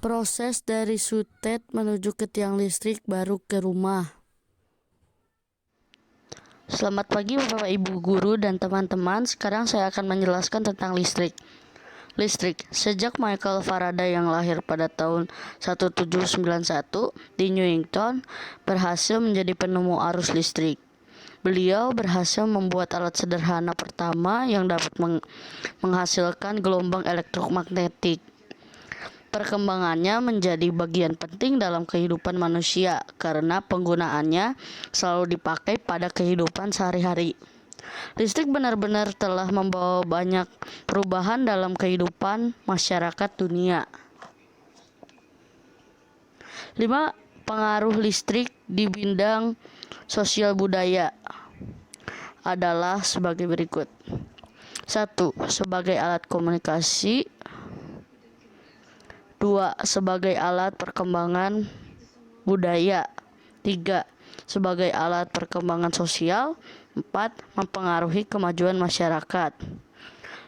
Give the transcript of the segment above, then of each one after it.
Proses dari sutet menuju ke tiang listrik baru ke rumah. Selamat pagi Bapak Ibu guru dan teman-teman. Sekarang saya akan menjelaskan tentang listrik. Listrik, sejak Michael Faraday yang lahir pada tahun 1791 di Newington, berhasil menjadi penemu arus listrik. Beliau berhasil membuat alat sederhana pertama yang dapat menghasilkan gelombang elektromagnetik. Perkembangannya menjadi bagian penting dalam kehidupan manusia karena penggunaannya selalu dipakai pada kehidupan sehari-hari. Listrik benar-benar telah membawa banyak perubahan dalam kehidupan masyarakat dunia. 5. Pengaruh listrik di bidang sosial budaya adalah sebagai berikut. 1. Sebagai alat komunikasi. 2. Sebagai alat perkembangan budaya. 3. Sebagai alat perkembangan sosial. 4. Mempengaruhi kemajuan masyarakat.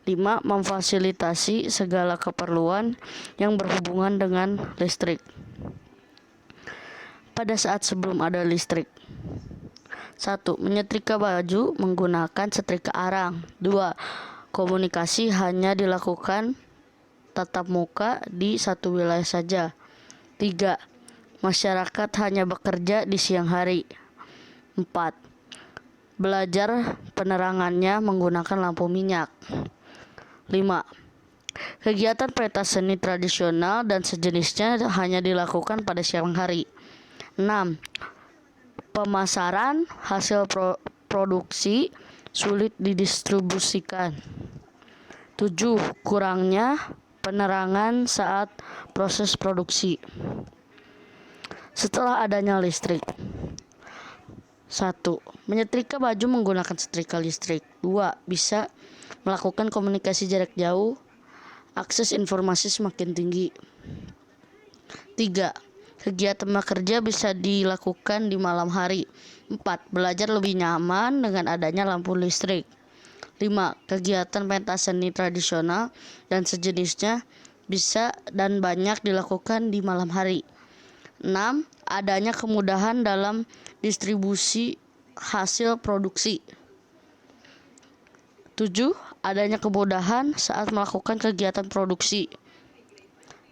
5. Memfasilitasi segala keperluan yang berhubungan dengan listrik. Pada saat sebelum ada listrik. 1. Menyetrika baju menggunakan setrika arang. 2. Komunikasi hanya dilakukan tatap muka di satu wilayah saja. 3. Masyarakat hanya bekerja di siang hari. 4. Belajar penerangannya menggunakan lampu minyak. 5. Kegiatan pentas seni tradisional dan sejenisnya hanya dilakukan pada siang hari. 6. Pemasaran hasil produksi sulit didistribusikan. 7. Kurangnya penerangan saat proses produksi. Setelah adanya listrik. 1. Menyetrika baju menggunakan setrika listrik. 2. Bisa melakukan komunikasi jarak jauh. Akses informasi semakin tinggi. 3. Kegiatan bekerja bisa dilakukan di malam hari. 4. Belajar lebih nyaman dengan adanya lampu listrik. 5. Kegiatan pentas seni tradisional dan sejenisnya bisa dan banyak dilakukan di malam hari. 6. Adanya kemudahan dalam distribusi hasil produksi. 7. Adanya kemudahan saat melakukan kegiatan produksi.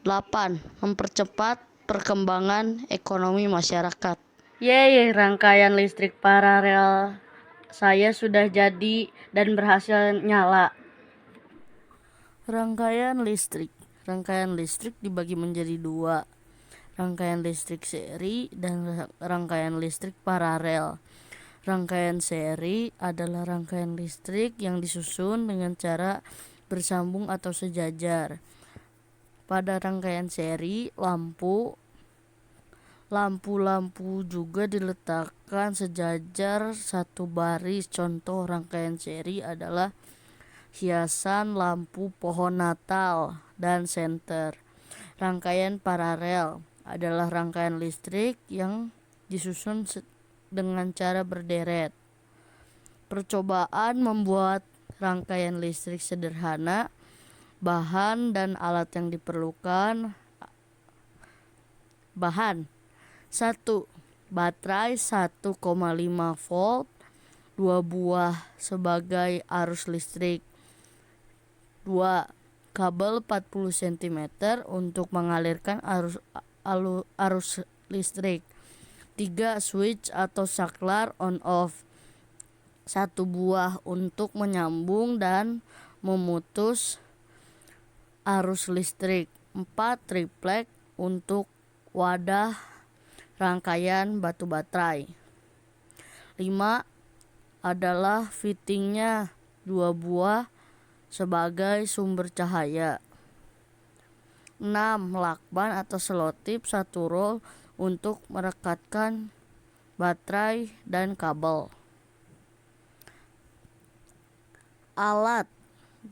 8. Mempercepat perkembangan ekonomi masyarakat. Yeay, rangkaian listrik paralel saya sudah jadi dan berhasil nyala. Rangkaian listrik dibagi menjadi dua. Rangkaian listrik seri dan rangkaian listrik paralel. Rangkaian seri adalah rangkaian listrik yang disusun dengan cara bersambung atau sejajar. Pada rangkaian seri, lampu-lampu juga diletakkan sejajar satu baris. Contoh rangkaian seri adalah hiasan lampu pohon Natal dan senter. Rangkaian paralel adalah rangkaian listrik yang disusun dengan cara berderet. Percobaan membuat rangkaian listrik sederhana. Bahan dan alat yang diperlukan. Bahan 1. Baterai 1,5 volt 2 buah sebagai arus listrik. 2. Kabel 40 cm untuk mengalirkan arus listrik. 3. Switch atau saklar on off 1 buah untuk menyambung dan memutus arus listrik. 4. Triplek untuk wadah rangkaian batu baterai. 5. Adalah fittingnya 2 buah sebagai sumber cahaya. 6. Lakban atau selotip 1 roll untuk merekatkan baterai dan kabel. Alat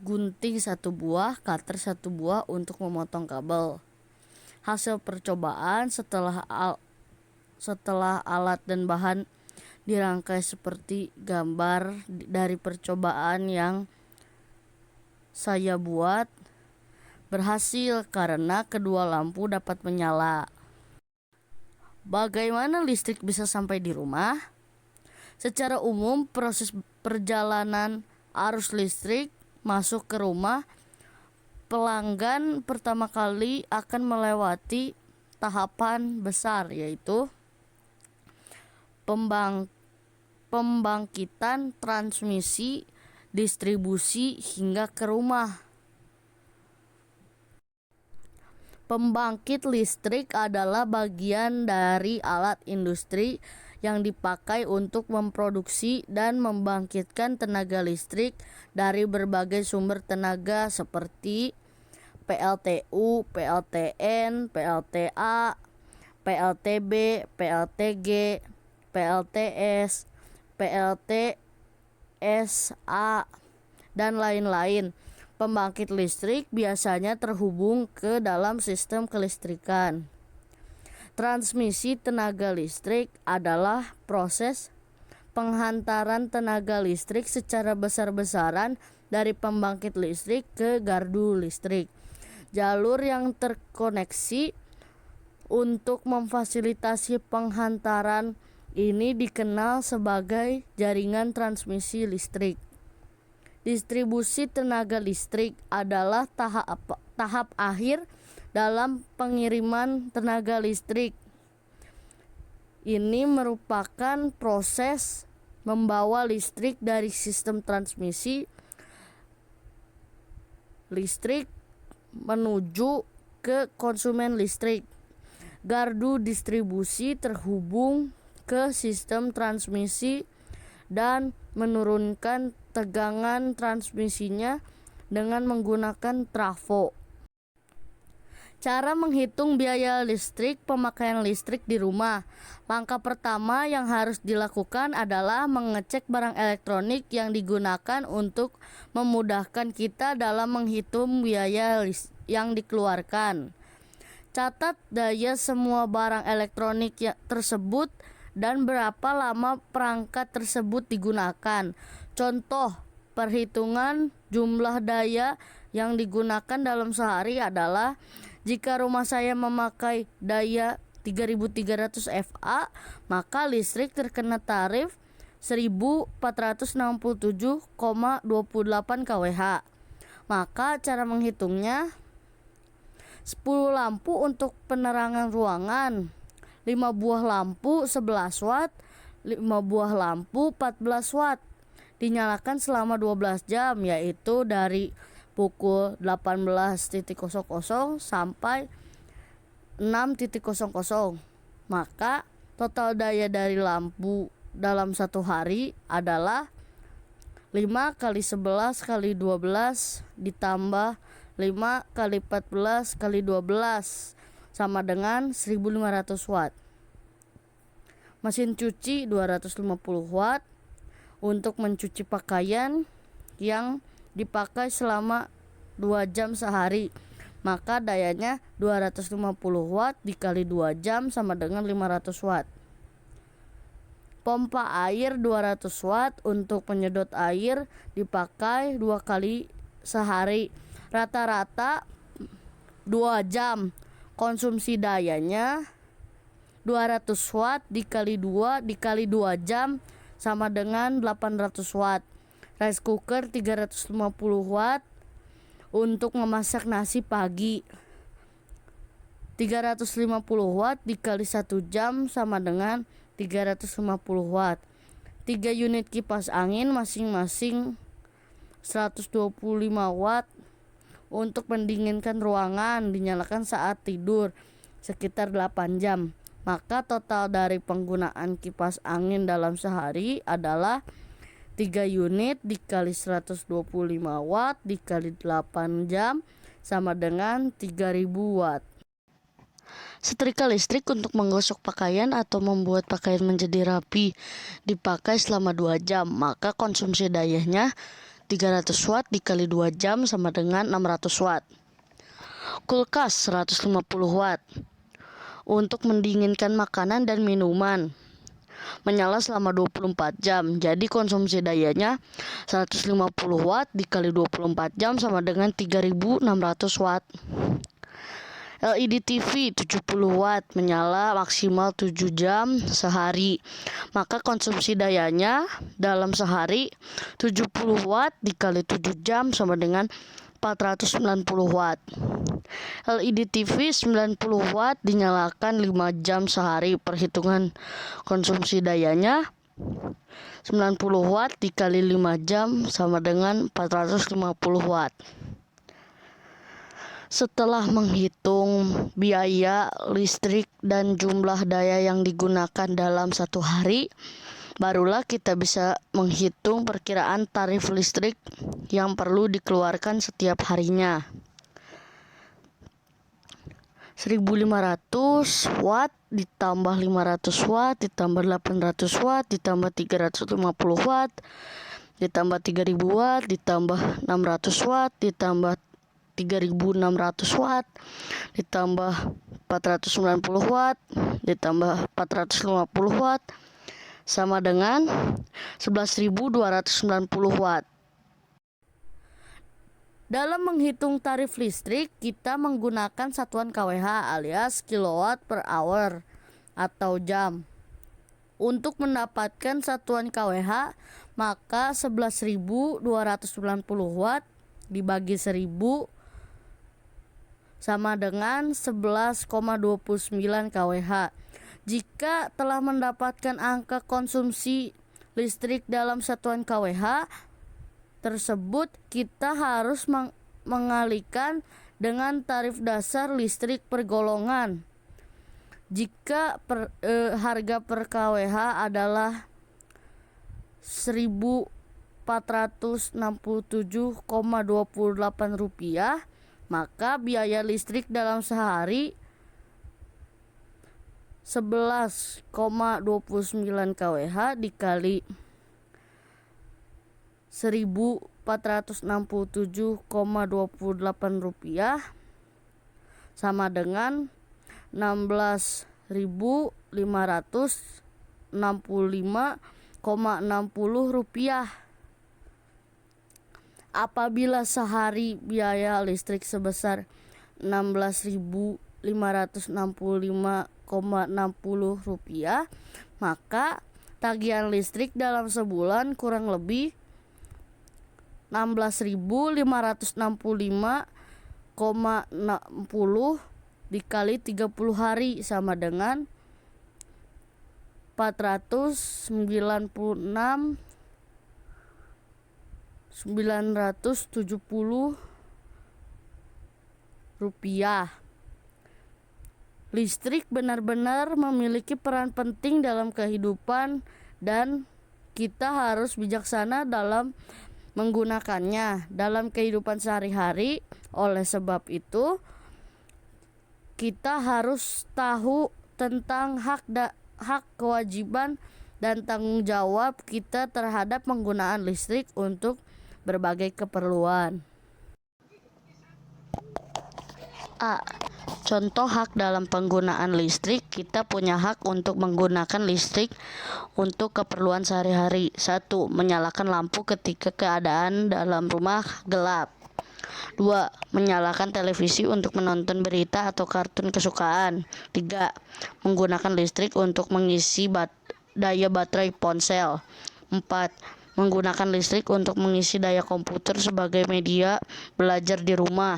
gunting 1 buah, cutter 1 buah untuk memotong kabel. Hasil percobaan setelah alat dan bahan dirangkai seperti gambar dari percobaan yang saya buat. berhasil karena kedua lampu dapat menyala. Bagaimana listrik bisa sampai di rumah? Secara umum, proses perjalanan arus listrik masuk ke rumah pelanggan pertama kali akan melewati tahapan besar, yaitu pembangkitan, transmisi, distribusi hingga ke rumah. Pembangkit listrik adalah bagian dari alat industri yang dipakai untuk memproduksi dan membangkitkan tenaga listrik dari berbagai sumber tenaga seperti PLTU, PLTN, PLTA, PLTB, PLTG, PLTS, PLTSA, dan lain-lain. Pembangkit listrik biasanya terhubung ke dalam sistem kelistrikan. Transmisi tenaga listrik adalah proses penghantaran tenaga listrik secara besar-besaran dari pembangkit listrik ke gardu listrik. Jalur yang terkoneksi untuk memfasilitasi penghantaran ini dikenal sebagai jaringan transmisi listrik. Distribusi tenaga listrik adalah tahap akhir dalam pengiriman tenaga listrik. Ini merupakan proses membawa listrik dari sistem transmisi listrik menuju ke konsumen listrik. Gardu distribusi terhubung ke sistem transmisi dan menurunkan tegangan transmisinya dengan menggunakan trafo. Cara menghitung biaya listrik pemakaian listrik di rumah. Langkah pertama yang harus dilakukan adalah mengecek barang elektronik yang digunakan untuk memudahkan kita dalam menghitung biaya yang dikeluarkan. Catat daya semua barang elektronik tersebut dan berapa lama perangkat tersebut digunakan. Contoh perhitungan jumlah daya yang digunakan dalam sehari adalah jika rumah saya memakai daya 3300 VA, maka listrik terkena tarif 1467,28 kWh. Maka cara menghitungnya 10 lampu untuk penerangan ruangan, 5 buah lampu 11 watt, 5 buah lampu 14 watt. Dinyalakan selama 12 jam, yaitu dari pukul 18.00 sampai 6.00. Maka total daya dari lampu dalam satu hari adalah 5 kali 11 kali 12 ditambah 5 kali 14 kali 12 sama dengan 1500 watt. Mesin cuci 250 watt untuk mencuci pakaian yang dipakai selama 2 jam sehari. Maka dayanya 250 watt dikali 2 jam sama dengan 500 watt. Pompa air 200 watt untuk penyedot air dipakai 2 kali sehari. Rata-rata 2 jam. Konsumsi dayanya 200 watt dikali 2 dikali 2 jam sama dengan 800 watt. Rice cooker 350 watt untuk memasak nasi pagi. 350 watt dikali 1 jam sama dengan 350 watt. 3 unit kipas angin masing-masing 125 watt untuk mendinginkan ruangan, dinyalakan saat tidur sekitar 8 jam. Maka total dari penggunaan kipas angin dalam sehari adalah 3 unit dikali 125 watt dikali 8 jam sama dengan 3000 watt. Setrika listrik untuk menggosok pakaian atau membuat pakaian menjadi rapi dipakai selama 2 jam, maka konsumsi dayanya 300 watt dikali 2 jam sama dengan 600 watt. Kulkas 150 watt untuk mendinginkan makanan dan minuman. menyala selama 24 jam. Jadi konsumsi dayanya 150 watt dikali 24 jam sama dengan 3600 watt. LED TV 70 watt menyala maksimal 7 jam sehari. Maka konsumsi dayanya dalam sehari 70 watt dikali 7 jam sama dengan 490 watt. LED TV 90 watt dinyalakan 5 jam sehari. Perhitungan konsumsi dayanya 90 watt dikali 5 jam sama dengan 450 watt. Setelah menghitung biaya listrik dan jumlah daya yang digunakan dalam satu hari, barulah kita bisa menghitung perkiraan tarif listrik yang perlu dikeluarkan setiap harinya. 1500 watt ditambah 500 watt ditambah 800 watt ditambah 350 watt ditambah 3000 watt ditambah 600 watt ditambah 3600 watt ditambah 490 watt ditambah 450 watt sama dengan 11.290 watt. Dalam menghitung tarif listrik, kita menggunakan satuan kWh alias kilowatt per hour atau jam. Untuk mendapatkan satuan kWh, maka 11.290 watt dibagi 1000 sama dengan 11,29 kWh. Jika telah mendapatkan angka konsumsi listrik dalam satuan kWh tersebut, kita harus mengalihkan dengan tarif dasar listrik per golongan. Jika harga per kWh adalah 1.467,28 rupiah, maka biaya listrik dalam sehari 11,29 kWh dikali 1.467,28 rupiah sama dengan 16.565,60 rupiah. Apabila sehari biaya listrik sebesar 16.565,60 rupiah, maka tagihan listrik dalam sebulan kurang lebih 16.565,60 dikali 30 hari sama dengan 496.970 rupiah. Listrik benar-benar memiliki peran penting dalam kehidupan dan kita harus bijaksana dalam menggunakannya dalam kehidupan sehari-hari. Oleh sebab itu, kita harus tahu tentang hak, kewajiban, dan tanggung jawab kita terhadap penggunaan listrik untuk berbagai keperluan. A. Contoh hak dalam penggunaan listrik. Kita punya hak untuk menggunakan listrik untuk keperluan sehari-hari. 1. Menyalakan lampu ketika keadaan dalam rumah gelap. 2. Menyalakan televisi untuk menonton berita atau kartun kesukaan. 3. Menggunakan listrik untuk mengisi daya baterai ponsel. 4. Menggunakan listrik untuk mengisi daya komputer sebagai media belajar di rumah.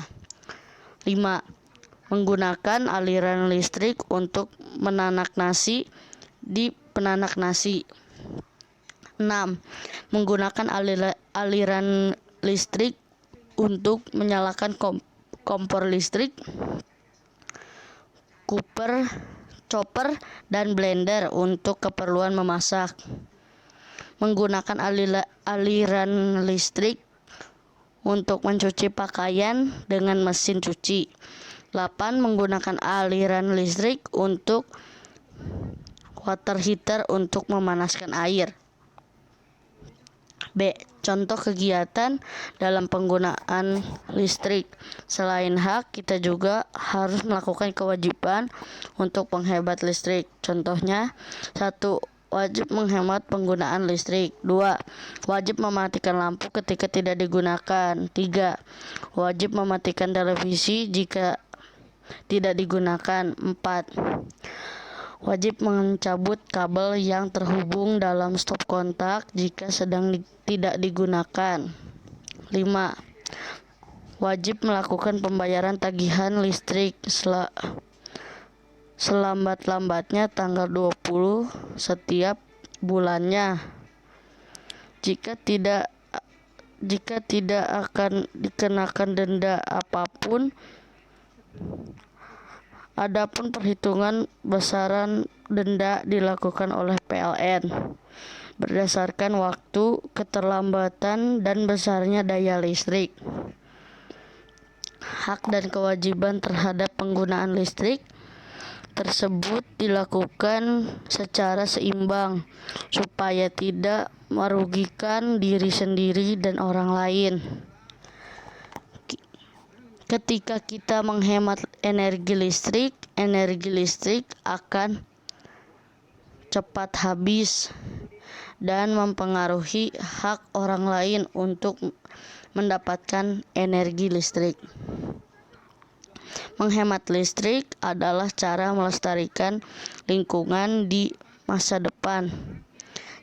5. Menggunakan aliran listrik untuk menanak nasi di penanak nasi. 6. Menggunakan aliran listrik untuk menyalakan kompor listrik, chopper, dan blender untuk keperluan memasak. Menggunakan aliran listrik untuk mencuci pakaian dengan mesin cuci. 8. Menggunakan aliran listrik untuk water heater untuk memanaskan air. B. Contoh kegiatan dalam penggunaan listrik. Selain hak, kita juga harus melakukan kewajiban untuk menghemat listrik. Contohnya, 1. wajib menghemat penggunaan listrik. 2. Wajib mematikan lampu ketika tidak digunakan. 3. Wajib mematikan televisi jika tidak digunakan. 4. Wajib mencabut kabel yang terhubung dalam stop kontak jika sedang tidak digunakan. 5. Wajib melakukan pembayaran tagihan listrik selambat-lambatnya tanggal 20 setiap bulannya. Jika tidak akan dikenakan denda apapun. Adapun perhitungan besaran denda dilakukan oleh PLN berdasarkan waktu keterlambatan dan besarnya daya listrik. Hak dan kewajiban terhadap penggunaan listrik tersebut dilakukan secara seimbang supaya tidak merugikan diri sendiri dan orang lain. Ketika kita menghemat energi listrik akan cepat habis dan mempengaruhi hak orang lain untuk mendapatkan energi listrik. Menghemat listrik adalah cara melestarikan lingkungan di masa depan.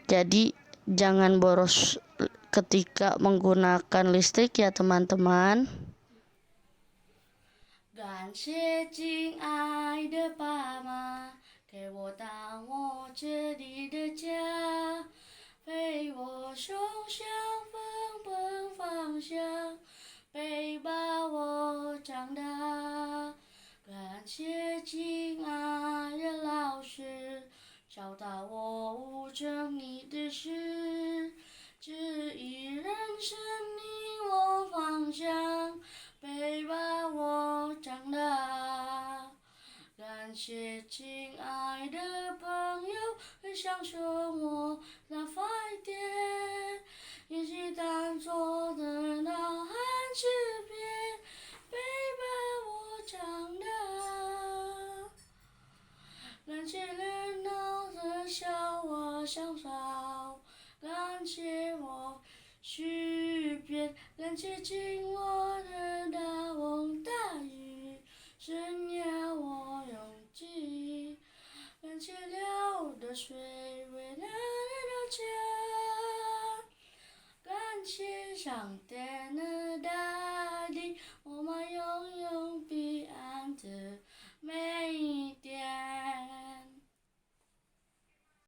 Jadi, jangan boros ketika menggunakan listrik ya teman-teman. 感谢亲爱的爸妈，给我当我这里的家，陪我走向奔奔方向，陪伴我长大。感谢亲爱的老师，教导我无正义的事，指引人生引我方向，陪伴我长大。感谢亲爱的朋友，分享生活那快点，一起当作热闹和吃遍，陪伴我长大。感谢热闹的笑话相少，感谢我许愿，感谢紧握的大风大雨，生涯我勇气，感谢流的水为了家，感谢上帝